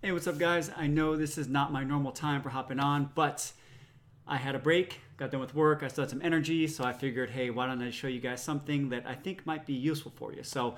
Hey, what's up, guys? I know this is not my normal time for hopping on, but I had a break, got done with work, I still had some energy, so I figured, hey, why don't I show you guys something that I think might be useful for you. So,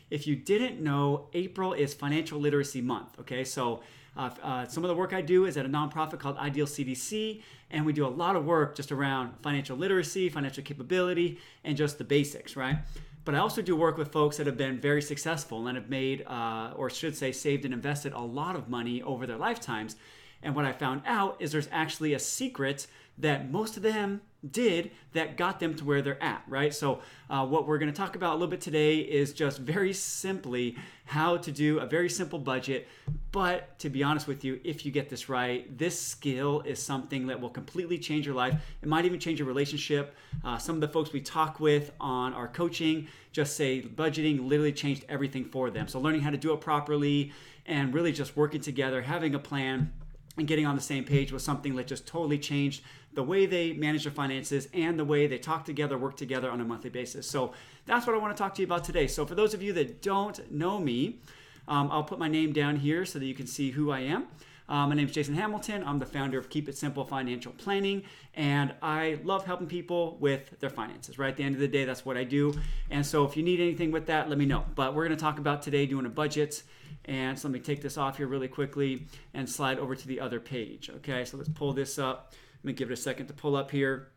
if you didn't know, April is Financial Literacy Month, okay? So, some of the work I do is at a nonprofit called Ideal CDC, and we do a lot of work just around financial literacy, financial capability, and just the basics, right? But I also do work with folks that have been very successful and have made, or should say, saved and invested a lot of money over their lifetimes. And what I found out is there's actually a secret that most of them did that got them to where they're at, right? So what we're going to talk about a little bit today is just very simply how to do a very simple budget. But to be honest with you, if you get this right, this skill is something that will completely change your life. It might even change your relationship. Some of the folks we talk with on our coaching just say budgeting literally changed everything for them. So learning how to do it properly and really just working together, having a plan, and getting on the same page was something that just totally changed the way they manage their finances and the way they talk together, work together on a monthly basis. So that's what I want to talk to you about today. So for those of you that don't know me, I'll put my name down here so that you can see who I am. My name is Jason Hamilton. I'm the founder of Keep It Simple Financial Planning, and I love helping people with their finances, right? At the end of the day, that's what I do. And so if you need anything with that, let me know. But we're going to talk about today doing a budget. And so let me take this off here really quickly and slide over to the other page. Okay, so let's pull this up. Let me give it a second to pull up here.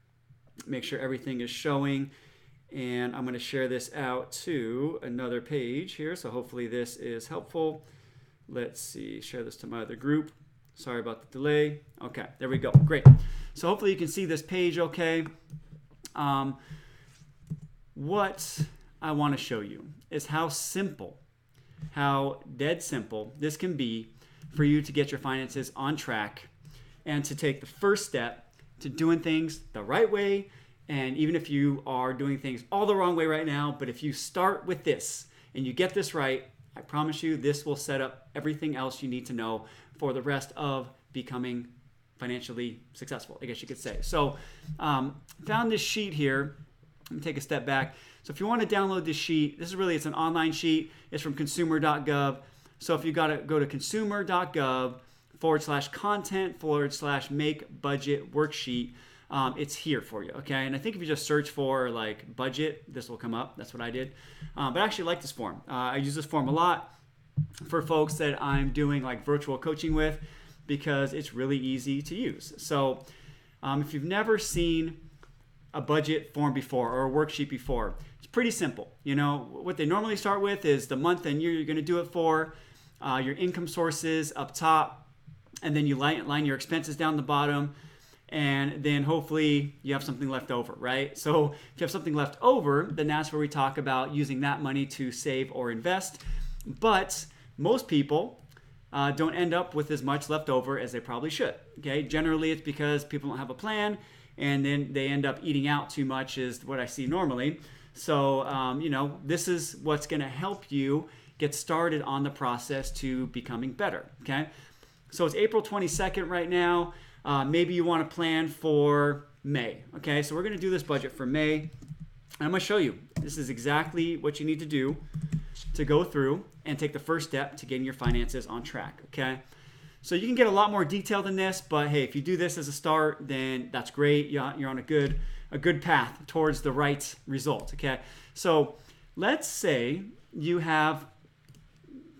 Make sure everything is showing. And I'm going to share this out to another page here. So hopefully this is helpful. Let's see, share this to my other group. Sorry about the delay. Okay, there we go. Great. So hopefully you can see this page okay. What I want to show you is how dead simple this can be for you to get your finances on track and to take the first step to doing things the right way. And even if you are doing things all the wrong way right now, but if you start with this and you get this right, I promise you this will set up everything else you need to know for the rest of becoming financially successful, I guess you could say. So found this sheet here. Let me take a step back. So if you want to download this sheet, it's an online sheet. It's from consumer.gov. So if you got to go to consumer.gov/content/make budget worksheet, it's here for you, okay? And I think if you just search for like budget, this will come up. That's what I did. But I actually like this form. I use this form a lot for folks that I'm doing like virtual coaching with because it's really easy to use. So if you've never seen a budget form before or a worksheet before, it's pretty simple. You know, what they normally start with is the month and year you're going to do it for, your income sources up top, and then you line your expenses down the bottom, and then hopefully you have something left over, right? So if you have something left over, then that's where we talk about using that money to save or invest. But most people don't end up with as much left over as they probably should, okay? Generally, it's because people don't have a plan, and then they end up eating out too much is what I see normally. So, this is what's going to help you get started on the process to becoming better, okay? So it's April 22nd right now. Maybe you want to plan for May, okay? So we're going to do this budget for May. And I'm going to show you. This is exactly what you need to do to go through and take the first step to getting your finances on track, okay? So you can get a lot more detail than this, but hey, if you do this as a start, then that's great. You're on a good path towards the right result, okay? So let's say you have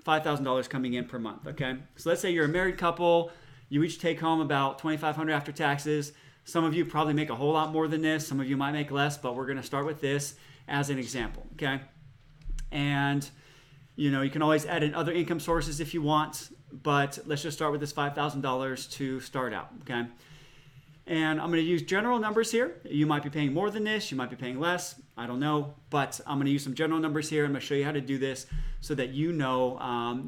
$5,000 coming in per month, okay? So let's say you're a married couple. You each take home about $2,500 after taxes. Some of you probably make a whole lot more than this. Some of you might make less, but we're going to start with this as an example, okay? And you can always add in other income sources if you want, but let's just start with this $5,000 to start out, okay? And I'm going to use general numbers here. You might be paying more than this. You might be paying less. I don't know, but I'm going to use some general numbers here. I'm going to show you how to do this so that you know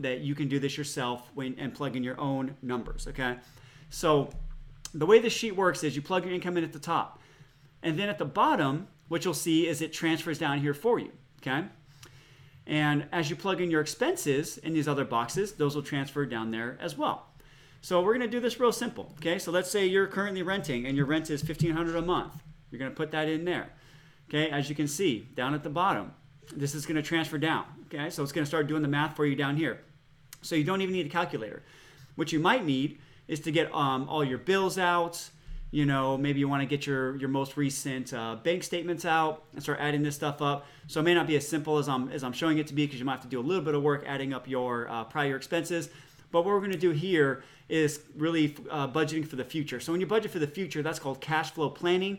that you can do this yourself and plug in your own numbers, okay? So the way this sheet works is you plug your income in at the top. And then at the bottom, what you'll see is it transfers down here for you, okay? And as you plug in your expenses in these other boxes, those will transfer down there as well. So we're going to do this real simple, okay? So let's say you're currently renting and your rent is $1,500 a month. You're going to put that in there, okay? As you can see, down at the bottom, this is going to transfer down, okay? So it's going to start doing the math for you down here. So you don't even need a calculator. what you might need is to get all your bills out. You know, maybe you want to get your most recent bank statements out and start adding this stuff up. So it may not be as simple as I'm showing it to be, because you might have to do a little bit of work adding up your prior expenses. But what we're going to do here is really budgeting for the future. So when you budget for the future, that's called cash flow planning.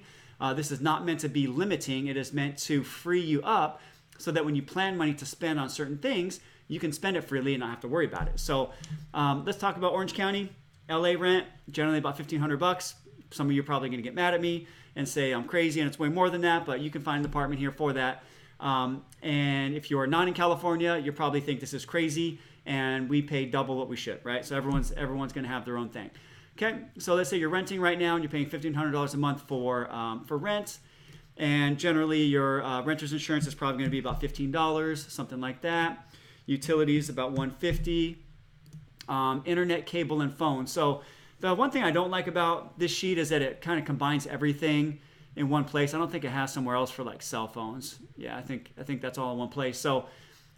This is not meant to be limiting. It is meant to free you up so that when you plan money to spend on certain things, you can spend it freely and not have to worry about it. So let's talk about Orange County. LA rent, generally about $1,500. Some of you are probably going to get mad at me and say I'm crazy and it's way more than that, but you can find an apartment here for that. And if you're not in California, you probably think this is crazy and we pay double what we should, right? So everyone's going to have their own thing. Okay, so let's say you're renting right now and you're paying $1,500 a month for rent. And generally your renter's insurance is probably going to be about $15, something like that. Utilities about $150. Internet, cable, and phone. So the one thing I don't like about this sheet is that it kind of combines everything in one place. I don't think it has somewhere else for like cell phones. Yeah, I think that's all in one place. So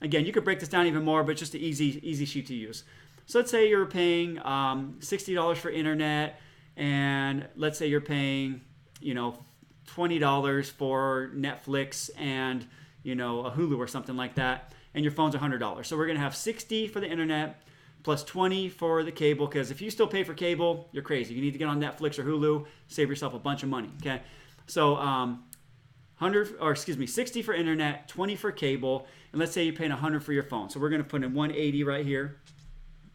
again, you could break this down even more, but just an easy sheet to use. So let's say you're paying $60 for internet, and let's say you're paying, $20 for Netflix and, a Hulu or something like that, and your phone's $100. So we're going to have $60 for the internet plus $20 for the cable, because if you still pay for cable, you're crazy. You need to get on Netflix or Hulu, save yourself a bunch of money, okay? So $60 for internet, $20 for cable, and let's say you're paying $100 for your phone. So we're going to put in $180 right here,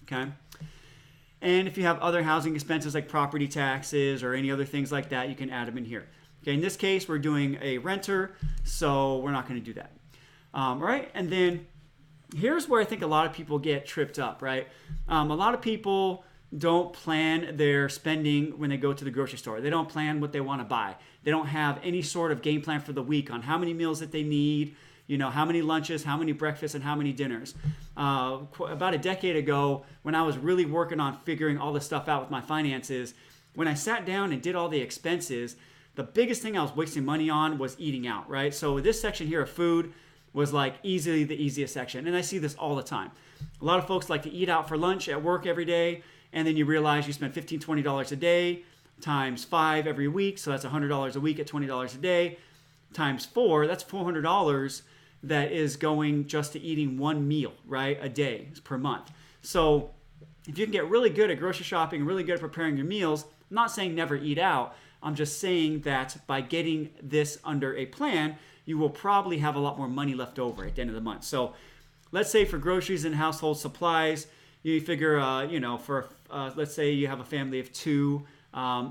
okay? And if you have other housing expenses like property taxes or any other things like that, you can add them in here. Okay, in this case, we're doing a renter, so we're not going to do that. All right, and then here's where I think a lot of people get tripped up, right? A lot of people don't plan their spending when they go to the grocery store. They don't plan what they want to buy. They don't have any sort of game plan for the week on how many meals that they need, how many lunches, how many breakfasts, and how many dinners. About a decade ago, when I was really working on figuring all this stuff out with my finances, when I sat down and did all the expenses, the biggest thing I was wasting money on was eating out, right? So this section here of food was like easily the easiest section. And I see this all the time. A lot of folks like to eat out for lunch at work every day, and then you realize you spend $15, $20 a day times 5 every week. So that's $100 a week at $20 a day times 4. That's $400 that is going just to eating one meal, right? A day per month. So if you can get really good at grocery shopping, really good at preparing your meals, I'm not saying never eat out. I'm just saying that by getting this under a plan, you will probably have a lot more money left over at the end of the month. So let's say for groceries and household supplies, you figure, let's say you have a family of 2,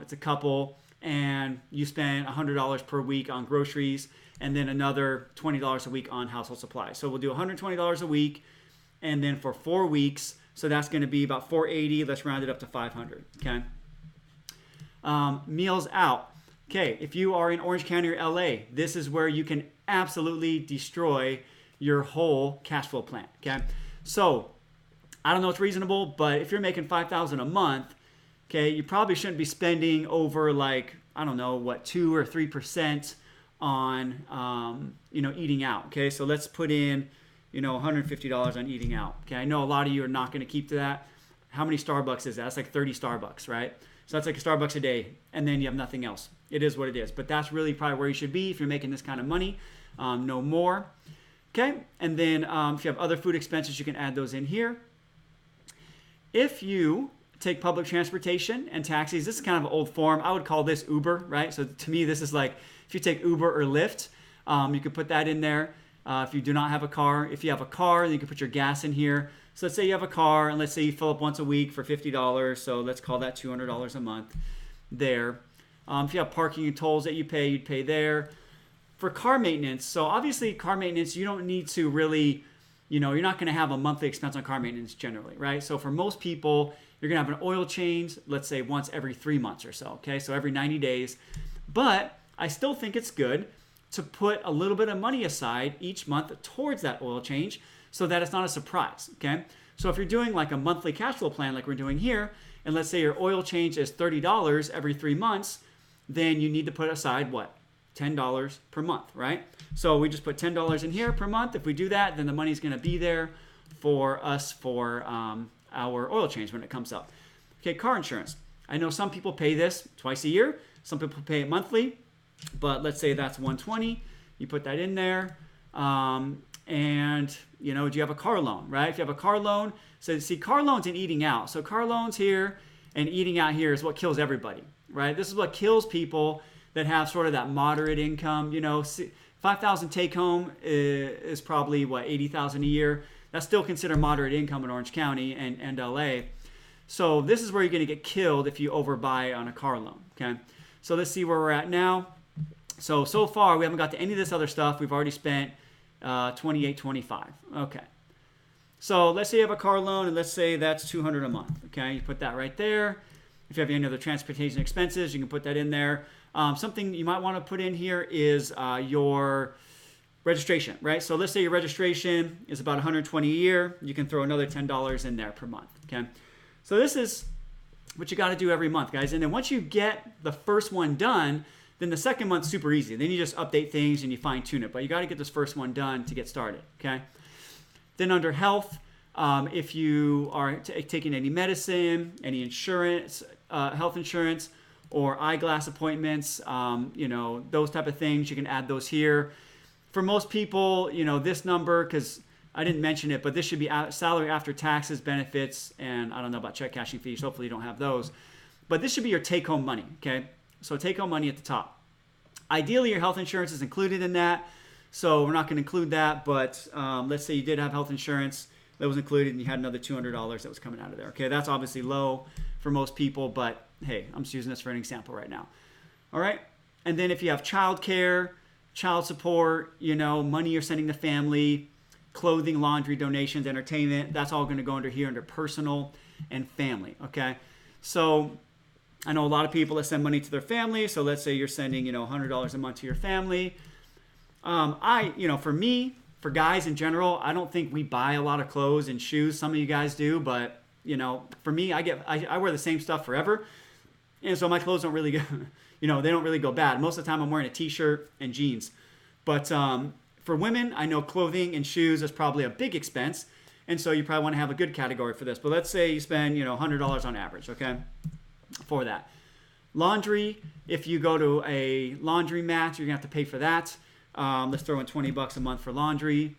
it's a couple, and you spend $100 per week on groceries, and then another $20 a week on household supplies. So we'll do $120 a week, and then for 4 weeks, so that's going to be about $480. Let's round it up to $500, okay? Meals out. Okay, if you are in Orange County or LA, this is where you can absolutely destroy your whole cash flow plan, okay? So, I don't know what's reasonable, but if you're making $5,000 a month, okay, you probably shouldn't be spending over 2 or 3% on, eating out, okay? So let's put in, $150 on eating out, okay? I know a lot of you are not going to keep to that. How many Starbucks is that? That's like 30 Starbucks, right? So that's like a Starbucks a day, and then you have nothing else. It is what it is, but that's really probably where you should be if you're making this kind of money, no more. Okay, and then if you have other food expenses, you can add those in here. If you take public transportation and taxis, this is kind of an old form. I would call this Uber, right? So to me, this is like if you take Uber or Lyft, you could put that in there. If you do not have a car, if you have a car, then you can put your gas in here. So let's say you have a car, and let's say you fill up once a week for $50. So let's call that $200 a month there. If you have parking and tolls that you pay, you'd pay there. For car maintenance, so obviously car maintenance, you don't need to really, you're not going to have a monthly expense on car maintenance generally, right? So for most people, you're going to have an oil change, let's say once every 3 months or so, okay? So every 90 days. But I still think it's good to put a little bit of money aside each month towards that oil change so that it's not a surprise, okay? So if you're doing like a monthly cash flow plan like we're doing here, and let's say your oil change is $30 every 3 months, then you need to put aside what? $10 per month, right? So we just put $10 in here per month. If we do that, then the money's going to be there for us for our oil change when it comes up. Okay, car insurance. I know some people pay this twice a year. Some people pay it monthly, but let's say that's $120. You put that in there. And, you know, do you have a car loan, right? If you have a car loan, so see, car loans and eating out. So car loans here and eating out here is what kills everybody, right? This is what kills people that have sort of that moderate income. You know, 5,000 take home is probably what, 80,000 a year. That's still considered moderate income in Orange County and LA. So this is where you're going to get killed if you overbuy on a car loan. Okay. So let's see where we're at now. So far we haven't got to any of this other stuff. We've already spent $28.25. Okay. So let's say you have a car loan, and let's say that's $200 a month. Okay. You put that right there. If you have any other transportation expenses, you can put that in there. Something you might want to put in here is your registration, right? So let's say your registration is about $120 a year. You can throw another $10 in there per month. Okay. So this is what you got to do every month, guys. And then once you get the first one done, then the second month's super easy. Then you just update things and you fine tune it. But you got to get this first one done to get started, okay? Then under health, if you are taking any medicine, any insurance, health insurance, or eyeglass appointments, you know, those type of things, you can add those here. For most people, you know, this number, because I didn't mention it, but this should be salary after taxes, benefits, and I don't know about check cashing fees. Hopefully you don't have those. But this should be your take-home money, okay? So take-home money at the top. Ideally, your health insurance is included in that. So we're not going to include that, but let's say you did have health insurance that was included and you had another $200 that was coming out of there. Okay, that's obviously low for most people, but hey, I'm just using this for an example right now. All right, and then if you have child care, child support, you know, money you're sending to family, clothing, laundry, donations, entertainment, that's all going to go under here under personal and family, okay? So I know a lot of people that send money to their family. So let's say you're sending, you know, $100 a month to your family. For me, for guys in general, I don't think we buy a lot of clothes and shoes. Some of you guys do, but you know, for me, I wear the same stuff forever. And so my clothes don't really go, you know, they don't really go bad. Most of the time I'm wearing a t-shirt and jeans. But for women, I know clothing and shoes is probably a big expense. And so you probably want to have a good category for this. But let's say you spend, you know, $100 on average, okay? For that. Laundry, if you go to a laundry mat, you're gonna have to pay for that. Let's throw in $20 a month for laundry.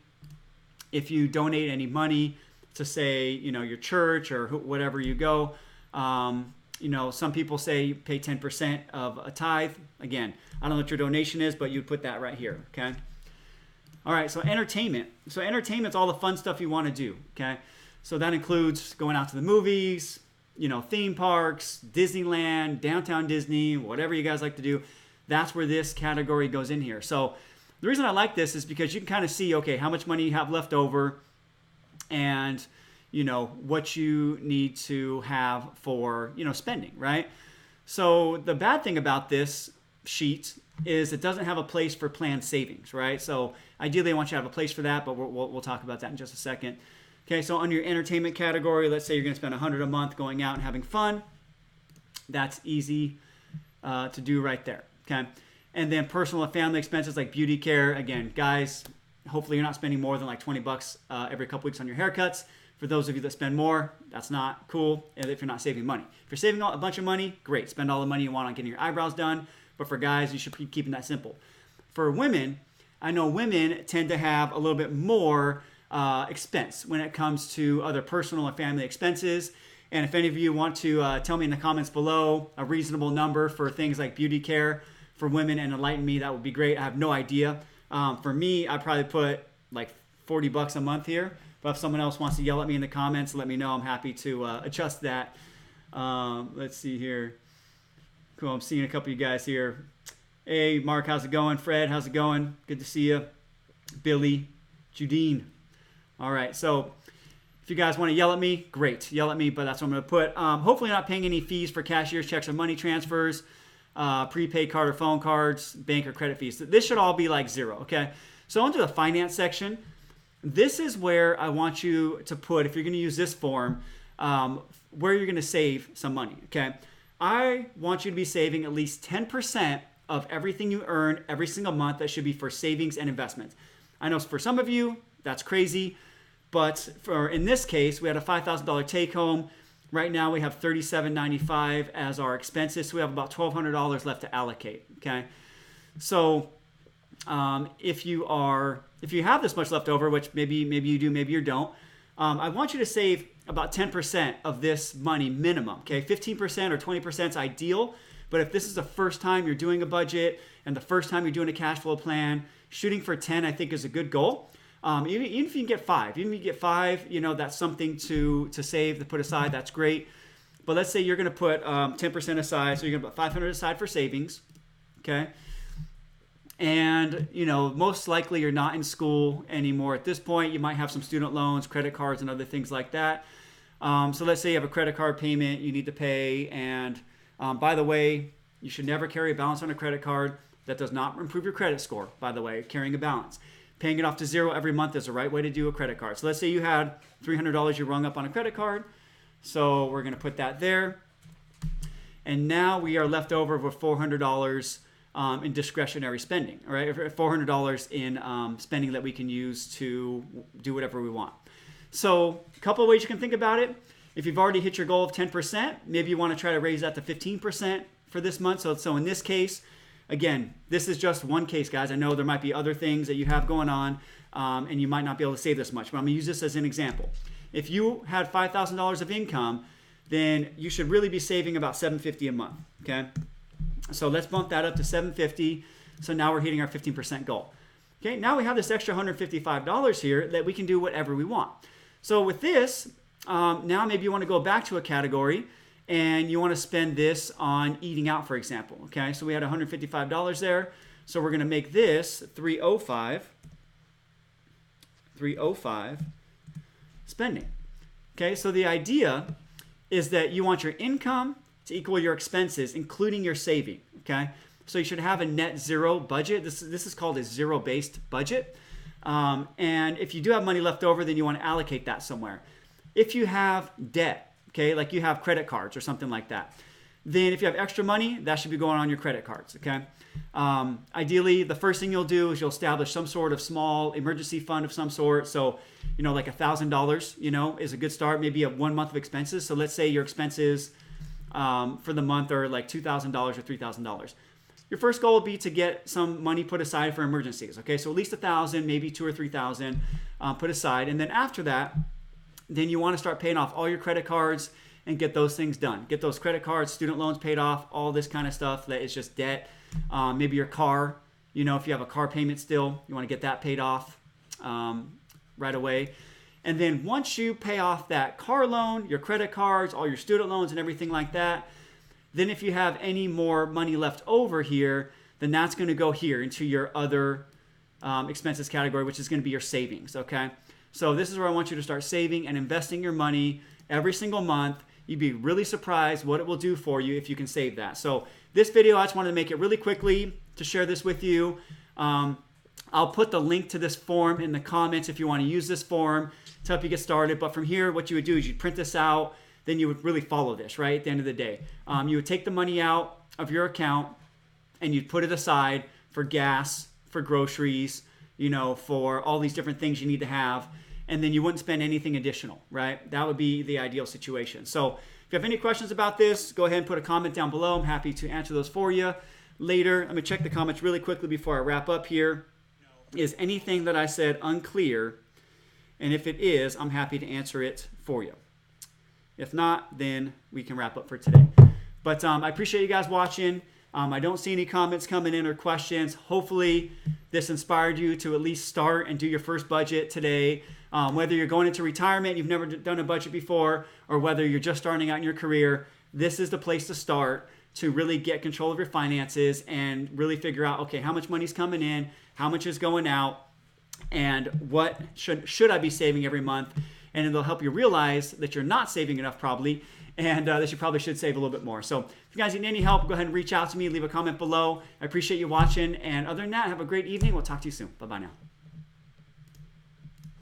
If you donate any money to, say, you know, your church or whatever you go, you know, some people say you pay 10% of a tithe. Again, I don't know what your donation is, but you'd put that right here, okay? All right, so entertainment. So entertainment's all the fun stuff you want to do, okay? So that includes going out to the movies, you know, theme parks, Disneyland, downtown Disney, whatever you guys like to do. That's where this category goes in here. So the reason I like this is because you can kind of see, okay, how much money you have left over and, you know, what you need to have for, you know, spending, right? So the bad thing about this sheet is it doesn't have a place for planned savings, right? So ideally I want you to have a place for that, but we'll talk about that in just a second. Okay, so on your entertainment category, let's say you're going to spend $100 a month going out and having fun. That's easy to do right there, okay? And then personal and family expenses like beauty care. Again, guys, hopefully you're not spending more than like $20 every couple weeks on your haircuts. For those of you that spend more, that's not cool if you're not saving money. If you're saving a bunch of money, great. Spend all the money you want on getting your eyebrows done. But for guys, you should be keeping that simple. For women, I know women tend to have a little bit more expense when it comes to other personal and family expenses. And if any of you want to tell me in the comments below a reasonable number for things like beauty care for women and enlighten me, that would be great. I have no idea. For me, I probably put like $40 a month here. But if someone else wants to yell at me in the comments, let me know. I'm happy to adjust that. Let's see here. Cool. I'm seeing a couple of you guys here. Hey, Mark, how's it going? Fred, how's it going? Good to see you. Billy, Judine. All right. So if you guys want to yell at me, great. Yell at me, but that's what I'm going to put. Hopefully not paying any fees for cashiers, checks, or money transfers, prepaid card or phone cards, bank or credit fees. This should all be like zero, okay? So onto the finance section. This is where I want you to put, if you're going to use this form, where you're going to save some money, okay? I want you to be saving at least 10% of everything you earn every single month. That should be for savings and investments. I know for some of you, that's crazy, But for in this case, we had a $5,000 take home. Right now we have $37.95 as our expenses, so we have about $1,200 left to allocate. Okay, so if you have this much left over, which maybe you do, maybe you don't, I want you to save about 10% of this money minimum. Okay, 15% or 20% is ideal. But if this is the first time you're doing a budget and the first time you're doing a cash flow plan, shooting for 10, I think, is a good goal. Even if you can get 5, that's something to save, to put aside. That's great. But let's say you're going to put 10% aside, so you're going to put $500 aside for savings. Okay. And, most likely you're not in school anymore at this point. You might have some student loans, credit cards, and other things like that. So let's say you have a credit card payment you need to pay. And by the way, you should never carry a balance on a credit card. That does not improve your credit score, by the way, carrying a balance. Paying it off to zero every month is the right way to do a credit card. So let's say you had $300 you rung up on a credit card. So we're going to put that there. And now we are left over with $400 in discretionary spending, all right? $400 in spending that we can use to do whatever we want. So a couple of ways you can think about it. If you've already hit your goal of 10%, maybe you want to try to raise that to 15% for this month. So in this case, again, this is just one case, guys. I know there might be other things that you have going on, and you might not be able to save this much, but I'm going to use this as an example. If you had $5,000 of income, then you should really be saving about $750 a month, okay? So let's bump that up to $750. So now we're hitting our 15% goal. Okay, now we have this extra $155 here that we can do whatever we want. So with this, now maybe you want to go back to a category and you want to spend this on eating out, for example. Okay, so we had $155 there. So we're going to make this $305 spending. Okay, so the idea is that you want your income to equal your expenses, including your saving. Okay, so you should have a net zero budget. This is called a zero-based budget. And if you do have money left over, then you want to allocate that somewhere. If you have debt, okay, like you have credit cards or something like that, then if you have extra money, that should be going on your credit cards, okay? Ideally, the first thing you'll do is you'll establish some sort of small emergency fund of some sort. So, like $1,000, is a good start, maybe a 1 month of expenses. So let's say your expenses for the month are like $2,000 or $3,000. Your first goal will be to get some money put aside for emergencies, okay? So at least $1,000, maybe $2,000 or $3,000 put aside. And then after that, then you want to start paying off all your credit cards and get those things done. Get those credit cards, student loans paid off, all this kind of stuff that is just debt. Maybe your car, if you have a car payment still, you want to get that paid off right away. And then once you pay off that car loan, your credit cards, all your student loans and everything like that, then if you have any more money left over here, then that's going to go here into your other expenses category, which is going to be your savings, okay? So this is where I want you to start saving and investing your money every single month. You'd be really surprised what it will do for you if you can save that. So this video, I just wanted to make it really quickly to share this with you. I'll put the link to this form in the comments if you want to use this form to help you get started. But from here, what you would do is you'd print this out, then you would really follow this, right, at the end of the day. You would take the money out of your account and you'd put it aside for gas, for groceries, for all these different things you need to have. And then you wouldn't spend anything additional, right? That would be the ideal situation. So if you have any questions about this, go ahead and put a comment down below. I'm happy to answer those for you later. Let me check the comments really quickly before I wrap up here. Is anything that I said unclear? And if it is, I'm happy to answer it for you. If not, then we can wrap up for today. But I appreciate you guys watching. I don't see any comments coming in or questions. Hopefully this inspired you to at least start and do your first budget today. Whether you're going into retirement, you've never done a budget before, or whether you're just starting out in your career, this is the place to start to really get control of your finances and really figure out, okay, how much money's coming in, how much is going out, and what should I be saving every month. And it'll help you realize that you're not saving enough probably, and that you probably should save a little bit more. So if you guys need any help, go ahead and reach out to me, leave a comment below. I appreciate you watching. And other than that, have a great evening. We'll talk to you soon. Bye-bye now.